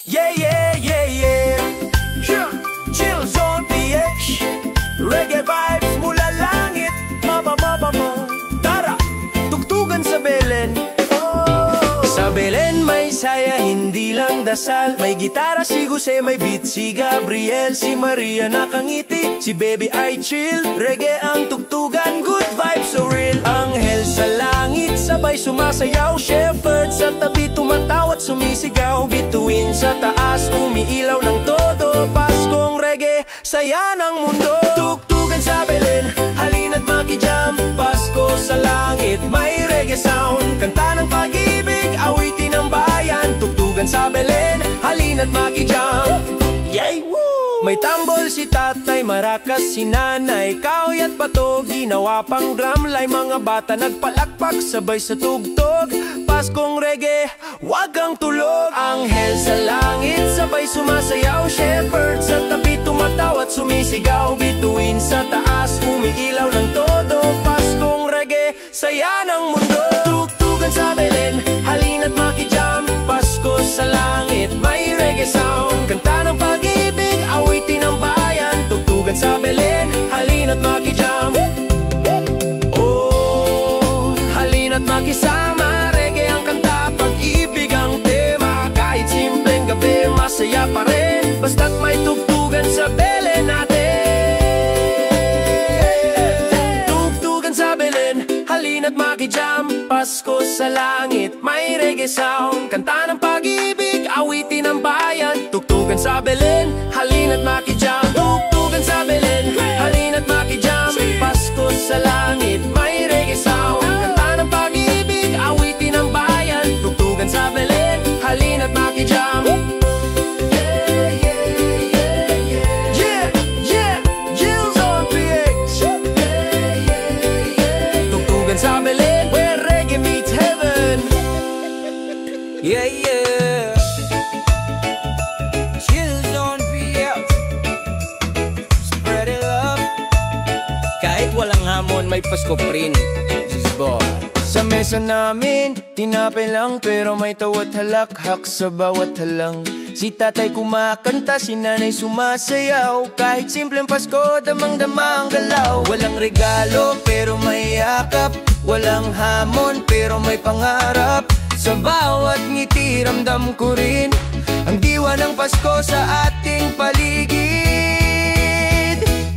Yeah, yeah, yeah, yeah. Chill Zone PH. Reggae vibes mula langit. Mama. Tara, tugtugan sa Belen. Sa Belen may saya, hindi lang dasal. May gitara si Jose, may beat si Gabriel. Si Maria nakangiti, si Baby ay chill. Reggae ang tugtugan, good vibes so real. Anghel sa langit, sabay sumasayaw. Shepherd sa tabi, tumatawat sumisigaw. Bituin sa taas, umiilaw ng todo. Paskong reggae, saya ng mundo. Tugtugan sa Belen, halina't makijam. Pasko sa langit, may reggae sound. Kanta ng pag-ibig, awitin ng bayan. Tugtugan sa Belen, halina't makijam. Yay! Woo! May tambol si tatay, marakas si nanay. Kahoy at bato, ginawa pang drumline. Mga bata nagpalakpak, sabay sa tugtog. Paskong reggae, wag ang tulog. Anghel sa langit, sabay sumasayaw. Shepherd sa tabi, tumatawat sumisigaw. Bituin sa taas, umiilaw ng todo. Paskong reggae, saya ng mundo. Tugtugan sa Belen, halina't makijam. Pasko sa langit, may reggae sound. Kanta ng pag-ibig, awitin ng bayan. Tugtugan sa Belen, halina't makijam. Oh, halina't makisama. Reggae ang kanta, pag-ibig ang tema. Kahit simpleng gabi, masaya pa rin. Basta't may tugtugan sa Belen natin. Tugtugan sa Belen, halina't makijam. Pasko sa langit, may reggae sound. Kanta ng pag-ibig, awitin ng bayan. Tugtugan sa Belen, halina't makijam. Tugtugan sa Belen, halina't makijam. Pasko sa langit, may reggae sound. Kanta ng pag-ibig, awitin ng bayan. Tugtugan sa Belen, halina't makijam. Sa Belen, where reggae meets heaven. Yeah, yeah. Chill Zone PH. Spread it love. Kahit walang hamon, may Pasko pa rin. This is boy. Sa mesa namin, tinapay lang. Pero may tawat halakhak sa bawat halang. Si tatay kumakanta, si nanay sumasayaw. Kahit simpleng Pasko, damang-dama ang galaw. Walang regalo, pero may yakap. Walang hamon, pero may pangarap. Sa bawat ngiti, ramdam ko rin ang diwa ng Pasko sa ating paligid.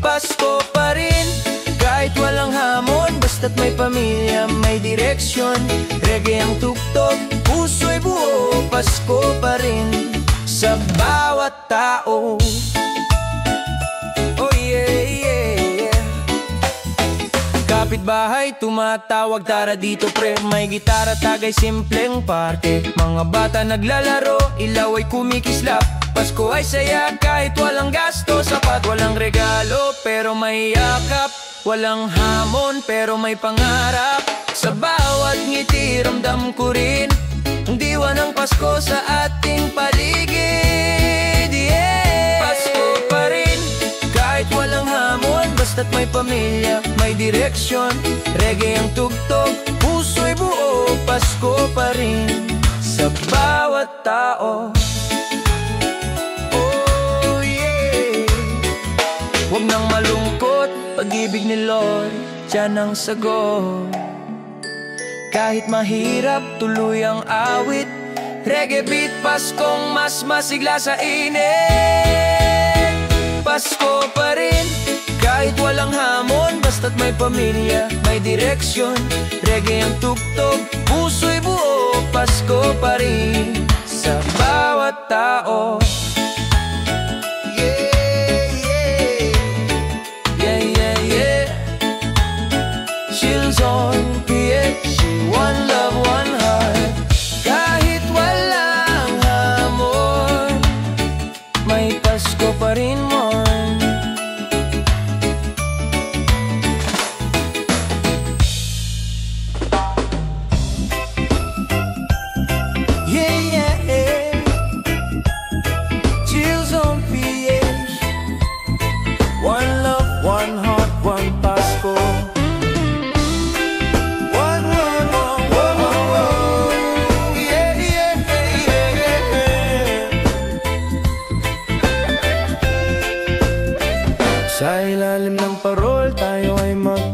Pasko pa rin, kahit walang hamon. Basta't may pamilya, may direksyon. Reggae ang tugtog, puso'y buo. Pasko pa rin sa bawat tao. Oh yeah, yeah, yeah. Kapitbahay, tumatawag, tara dito pre. May gitara, tagay, simpleng parte. Mga bata naglalaro, ilaw ay kumikislap. Pasko ay saya kahit walang gasto. Sapat, walang regalo, pero may yakap. Walang hamon, pero may pangarap. Sa bawat ngiti, ramdam ko rin ang diwa ng Pasko sa ating paligid. Yeah. Pasko pa rin, kahit walang hamon. Basta't may pamilya, may direksyon. Reggae ang tugtog, puso'y buo. Pasko pa rin sa bawat tao. Oh yeah. Huwag nang malungkot, pag-ibig ni Lord, diyan ang sagot. Kahit mahirap, tuloy ang awit. Reggae beat, Paskong mas masigla sa init. Pasko pa rin, kahit walang hamon. Basta't may pamilya, may direksyon. Reggae ang tugtog, puso'y buo. Pasko pa rin sa bawat tao. Yeah, yeah. Yeah, yeah, yeah. Chill Zone PH. One love, one heart. Kahit walang hamon, may Pasko pa rin mon. Yeah, yeah, yeah.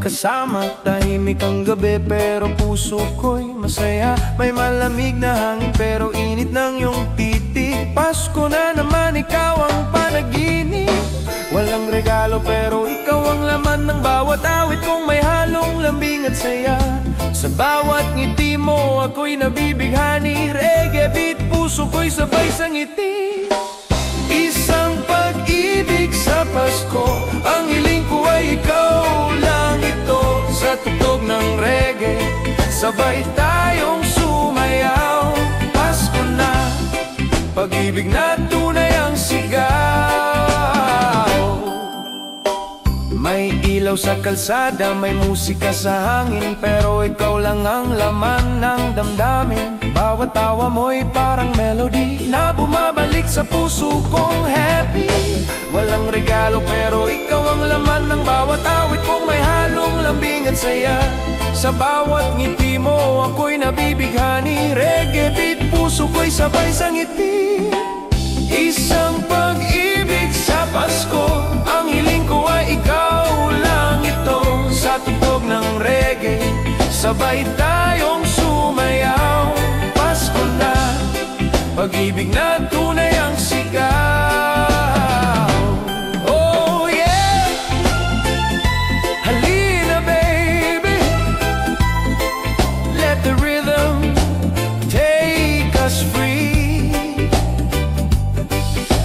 magkasama. Tahimik ang gabi pero puso ko'y masaya. May malamig na hangin pero init ng iyong titig. Pasko na naman, ikaw ang panaginip. Walang regalo pero ikaw ang laman ng bawat awit kong may halong lambing at saya. Sa bawat ngiti mo ako'y nabibighani. Reggae beat, puso ko'y sabay sa ngiti. Isang pag-ibig sa Pasko, ang hiling ko ay ikaw lang ito. Sa tugtog ng reggae, sabay tayong sumayaw. Pasko na, pag-ibig na tunay ang sigaw. May ilaw sa kalsada, may musika sa hangin, pero ikaw lang ang laman ng damdamin. Bawat tawa mo'y parang melody na bumabalik sa puso kong happy. Walang regalo pero ikaw ang laman ng bawat awit kong may halong lambing at saya. Sa bawat ngiti mo ako'y nabibighani. Reggae beat, puso ko'y sabay sa ngiti. Isang pag-ibig sa Pasko, ang hiling ko ay ikaw lang ito. Sa tugtog ng reggae, sabay tayong sumayaw. Pasko na, pag-ibig na tunay ang sigaw. Oh yeah, halina baby, let the rhythm take us free.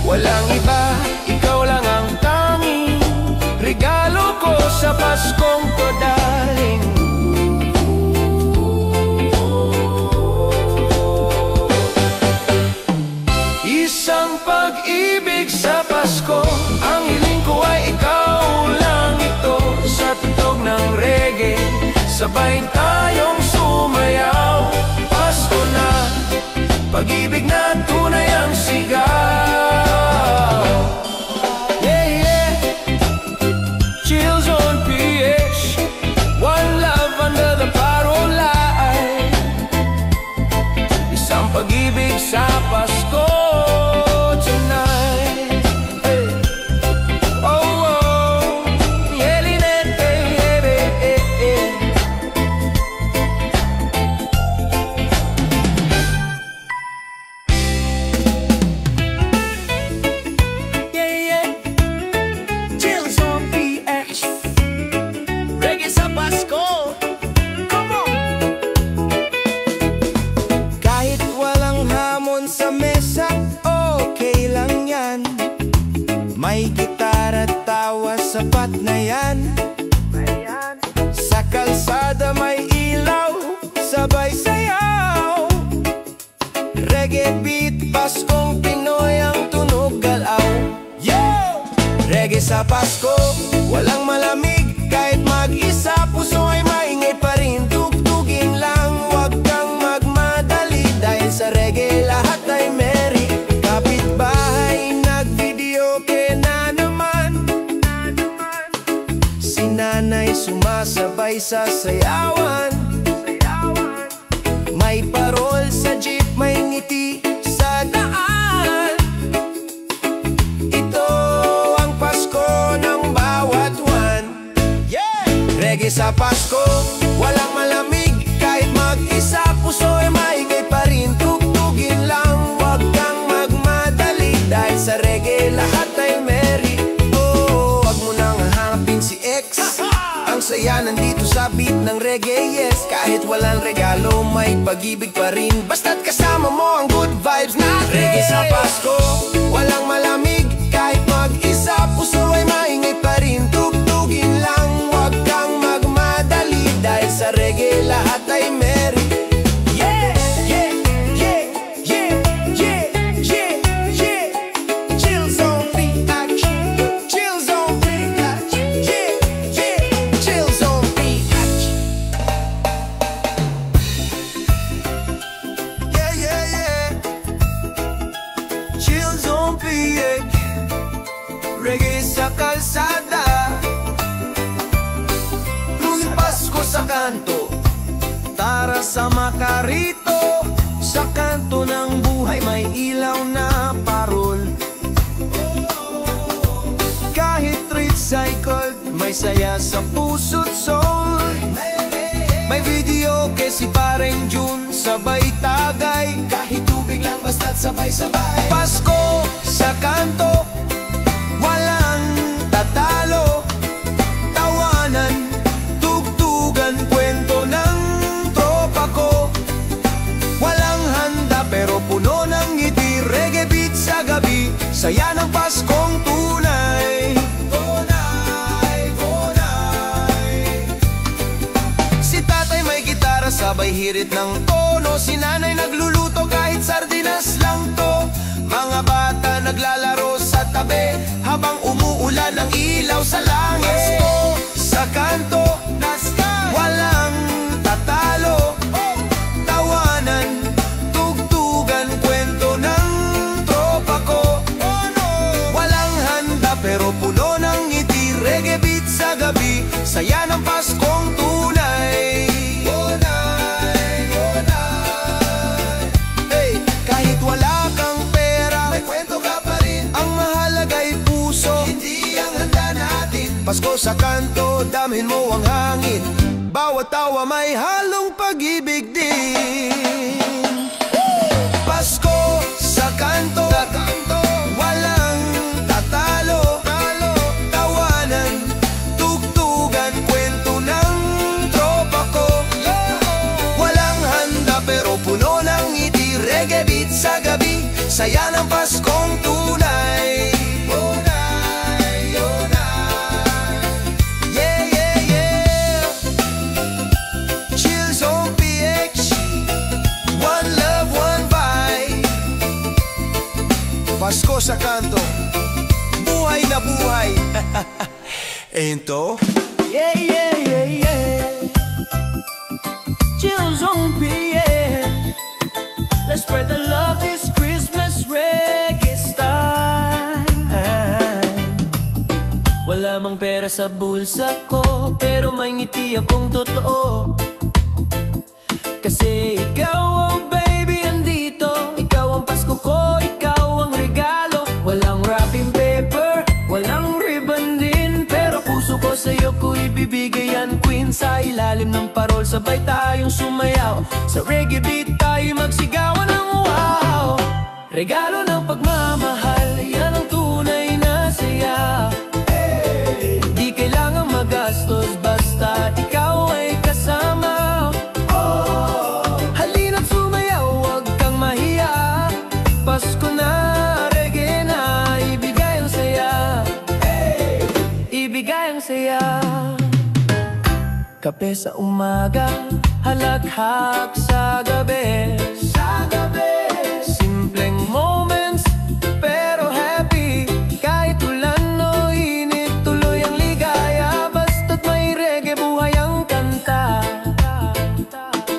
Walang iba, ikaw lang ang tanging regalo ko sa Paskong to, darling. Isang pag-ibig sa Pasko, ang hiling ko ay ikaw lang ito. Sa tugtog ng reggae, sabay tayong sumayaw. Pasko na, pag-ibig na tunay ang sigaw. Yeah, yeah. Chills on PH, one love under the parolay. Isang pag-ibig sa Pasko. May gitara at tawa, sapat na yan. Sa kalsada may ilaw, sabay sayaw. Reggae beat, Paskong Pinoy ang tunog galaw. Yo! Reggae sa Pasko, walang malamig. Kahit mag-isa, puso ay maingay pa rin. Tugtugin lang, wag kang magmadali. Dahil sa reggae lahat ay merry. Kapitbahay nag-videoke na naman. Si nanay sumasabay sa sayawan. May parol sa jeep, may ngiti sa daan. Ito ang Pasko ng bawat one. Yeah! Reggae sa Pasko, walang malamig. Kahit mag-isa, puso ay maingay pa rin. Tugtugin lang, wag kang magmadali. Dahil sa reggae lahat ay merry. Oh, wag mo nang hahanapin si X. Ang saya nandito sa beat ng reggae, yes. Kahit walang regalo, may pag-ibig pa rin. Basta't kasama mo ang good vibes natin. Reggae sa Pasko, walang malamig. Kahit mag-isa, puso ay maingay pa rin. Tugtugin lang, wag kang magmadali. Dahil sa reggae lahat ay merry. Yeah, yeah, yeah, yeah, yeah, yeah, yeah. Chill zone PH, chill zone PH, yeah, yeah, chill zone PH. Yeah, yeah, yeah. Chill zone PH. Reggae sa kalsada, tuwing Pasko sa kanto. Tara sama ka rito. Sa kanto ng buhay may ilaw na parol. Kahit recycled, may saya sa puso't soul. May video kay si Pareng June, sabay tagay, kahit tubig lang basta't sabay-sabay. Pasko sa kanto, walang tatalo, tawanan, tugtugan, kwento ng tropa ko. Walang handa pero puno ng ngiti, reggae beat sa gabi, saya ng Paskong tunay. Si tatay may gitara, sabay hirit ng tono, si nanay nagluluto kahit sardinas lang to. Mga bata naglalaro sa tabi, habang umuulan ng ilaw sa langit. Pasko sa kanto, walang tatalo, tawanan, tugtugan, kwento ng tropa ko. Walang handa pero puno ng ngiti, reggae beat sa gabi, saya ng Paskong tunay. Hey, kahit wala kang pera, may kwento ka pa rin. Ang mahalaga'y puso, hindi ang handa natin. Pasko sa kanto, damhin mo ang hangin, bawat tawa may halong pag-ibig din. Pasko sa kanto, walang tatalo, tawanan, tugtugan, kwento ng tropa ko. Walang handa pero puno ng ngiti, reggae beat sa gabi, saya ng Paskong tunay. Yeah, yeah, yeah. Chill Zone PH, one love, one vibe. Pasko sa kanto, buhay na buhay. Ento? Yeah, yeah, yeah, yeah. Chill Zone PH. Let's spread the love this Christmas reggae style. Wala mang pera sa bulsa ko, pero may ngiti akong totoo. Kasi ikaw, oh baby, andito. Ikaw ang Pasko ko, ikaw ang regalo. Walang wrapping paper, walang ribbon din, pero puso ko sa'yo ko ibibigay yan, queen. Sa ilalim ng parol, sabay tayong sumayaw. Sa reggae beat tayo magsigawan ng wow. Regalo ng pagmamahal, yan ang tunay na saya. Di kailangang magastos, basta ikaw ay kasama. Halina't sumayaw, huwag kang mahiya. Pasko na, reggae na, ibigay ang saya. Ibigay ang saya. Kape sa umaga, halakhak sa gabi. Simpleng moments, pero happy. Kahit ulan o init, tuloy ang ligaya. Basta't may reggae, buhay ang kanta.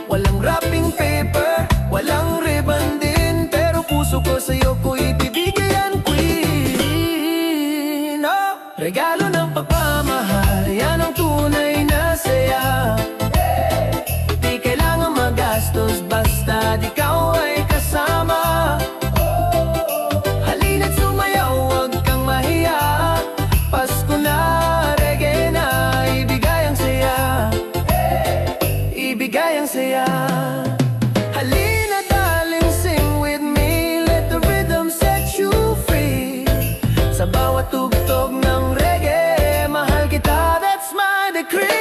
Walang wrapping paper, walang ribbon din, pero puso ko sa'yo ko ibibigay yan, queen. Oh, regalo ng pagmamahal, yan ang tunay na saya. Di kailangan magastos, basta ikaw ay kasama. Halina't sumayaw, huwag kang mahiya. Pasko na, reggae na, ibigay ang saya. Ibigay ang saya. Halina darling, sing with me, let the rhythm set you free. Sa bawat tugtog ng reggae, mahal kita, that's my decree.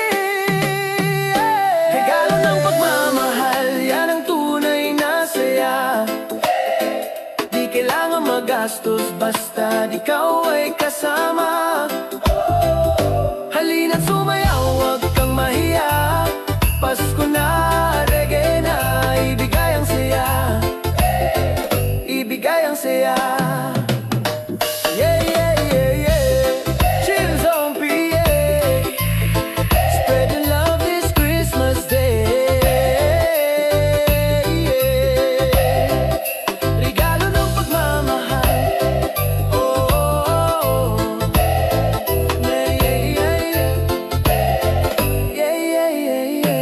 Regalo ng pagmamahal, yan ang tunay na saya. Di kailangan magastos, basta ikaw ay kasama. Halina't sumayaw, huwag kang mahiya. Pasko na, reggae na, ibigay ang saya. Ibigay ang saya. Yeah, yeah, yeah, yeah. Chill Zone PH, spreading love this Christmas day. Yeah. Regalo ng pagmamahal. Oh, oh, oh. Yeah, yeah, yeah, yeah. Yeah, yeah, yeah, yeah.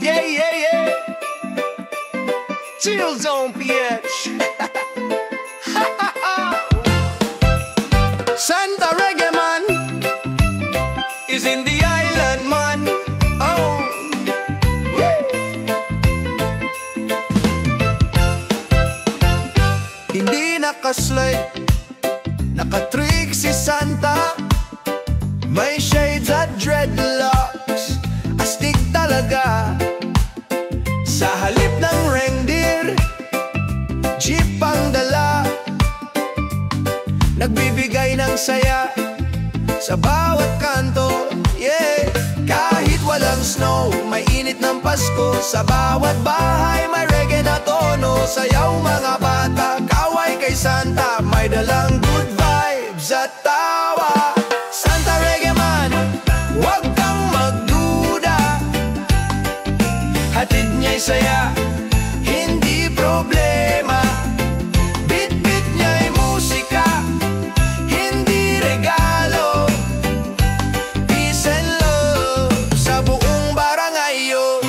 Yeah, yeah, yeah. Chill Zone PH. Santa Reggae Man. in the island, man. Oh, hindi nakaslide, nakatrick si Santa. May shades at dreadlocks, astig talaga. Sa halip ng reindeer, jeep ang dala. Nagbibigay ng saya sa bawat kanto, yeah. Kahit walang snow, may init ng Pasko. Sa bawat bahay may reggae na tono. Sayaw mga bata, kaway kay Santa. May dalang good vibes at tawa. Santa Reggae Man, huwag kang magduda. Hatid niya'y saya, hindi problema. Bit-bit niya'y musika, hindi regalo. Peace and love sa buong barangay yo.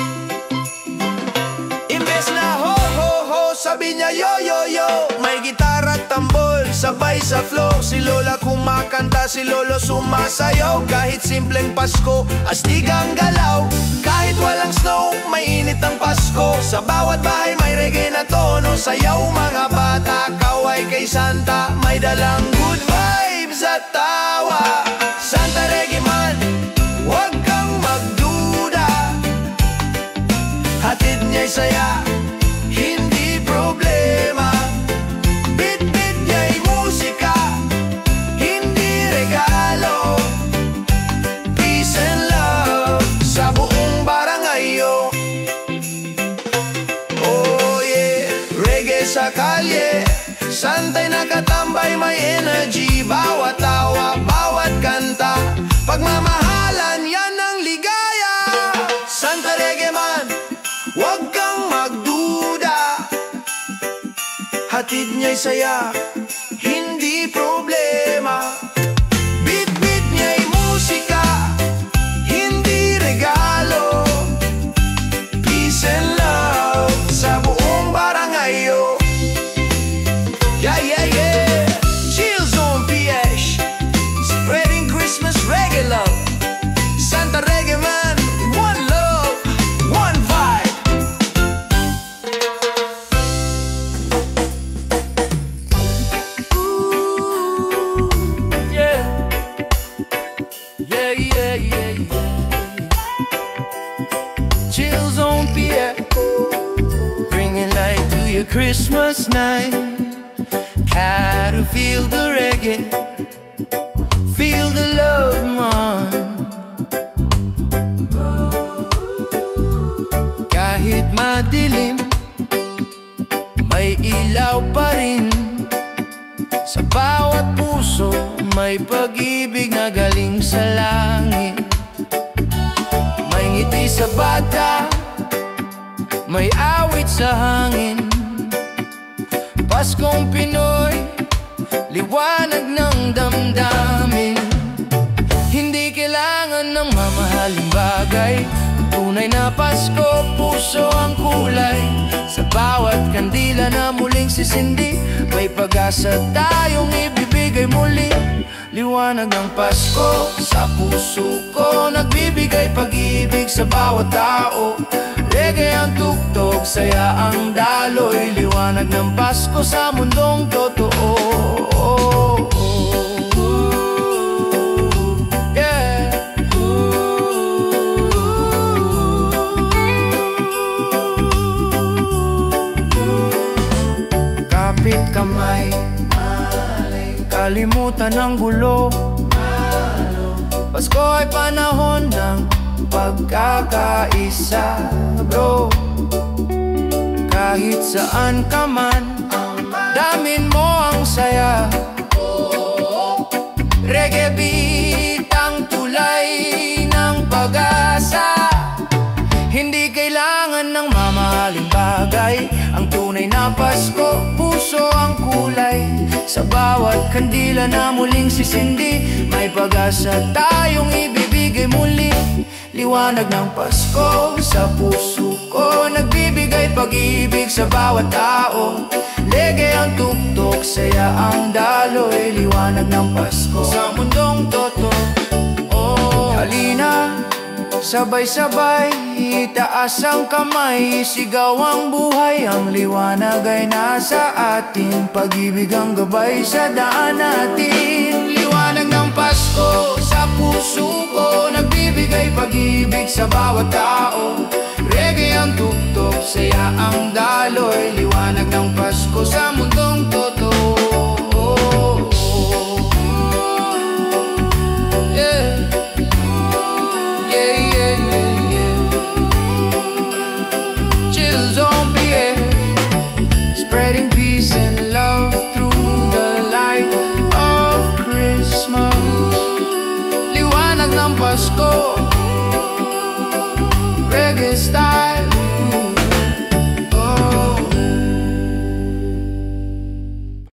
Imbes na ho-ho-ho, sabi niya yo-yo-yo. May gitara at tambol, sabay sa flow. Si Lola kumakanta, si Lolo sumasayaw. Kahit simpleng Pasko, astig ang galaw. Kahit walang snow, may init ang Pasko. Sa bawat bahay may reggae na tono. Sayaw mga bata, kaway kay Santa. May dalang good vibes at tawa. Santa Reggae Man, huwag kang magduda. Hatid niya'y saya, hindi problema. Bit-bit niya'y musika, hindi regalo. Peace and love sa buong barangay yo. Oh yeah, reggae sa kalye, Santa'y nakatambay, may energy. Bawat tawa, bawat kanta, pagmamahalan, yan ang ligaya. Santa Reggae Man, huwag kang magduda. Hatid niya'y saya, hindi problema. Bit-bit niya'y musika, hindi regalo. Peace and love sa buong barangay yo. Yeah, yeah, yeah. Chill Zone PH, spreading Christmas reggae love. Santa Reggae Man, one love, one vibe. Ooh, yeah. Yeah, yeah, yeah, yeah. Chill Zone PH, bringing light to your Christmas night. Gotta feel the reggae, feel the love, man. Kahit madilim, may ilaw pa rin. Sa bawat puso, may pag-ibig na galing sa langit. May ngiti sa bata, may awit sa hangin. Paskong Pinoy, liwanag ng damdamin. Hindi kailangan ng mamahaling bagay. Tunay na Pasko, puso ang kulay. Sa bawat kandila na muling sisindi, may pag-asa tayong ibibigay muli. Liwanag ng Pasko sa puso ko, nagbibigay pag-ibig sa bawat tao. Reggae ang tuktok, saya ang daloy. Liwanag ng Pasko sa mundong totoo. Yeah. Kapit kamay, kalimutan ang gulo. Pasko ay panahon ng pagkakaisa, bro. Kahit saan ka man, damin mo ang saya. Reggae beat ang tulay ng pag-asa. Hindi kailangan ng mamahaling bagay. Ang tunay na Pasko, puso ang kulay. Sa bawat kandila na muling sisindi, may pag-asa tayong ibibigay muli. Liwanag ng Pasko sa puso ko, nagbibigay pag-ibig sa bawat tao. Reggae ang tuktok, saya ang daloy. Liwanag ng Pasko sa mundong totoo. Halina, sabay-sabay, itaas ang kamay, sigaw ang buhay, ang liwanag ay nasa atin, pag-ibig ang gabay sa daan natin. Liwanag ng Pasko sa puso ko, nagbibigay pag-ibig sa bawat tao. Reggae ang tuktok, saya ang daloy, liwanag ng Pasko sa mundo.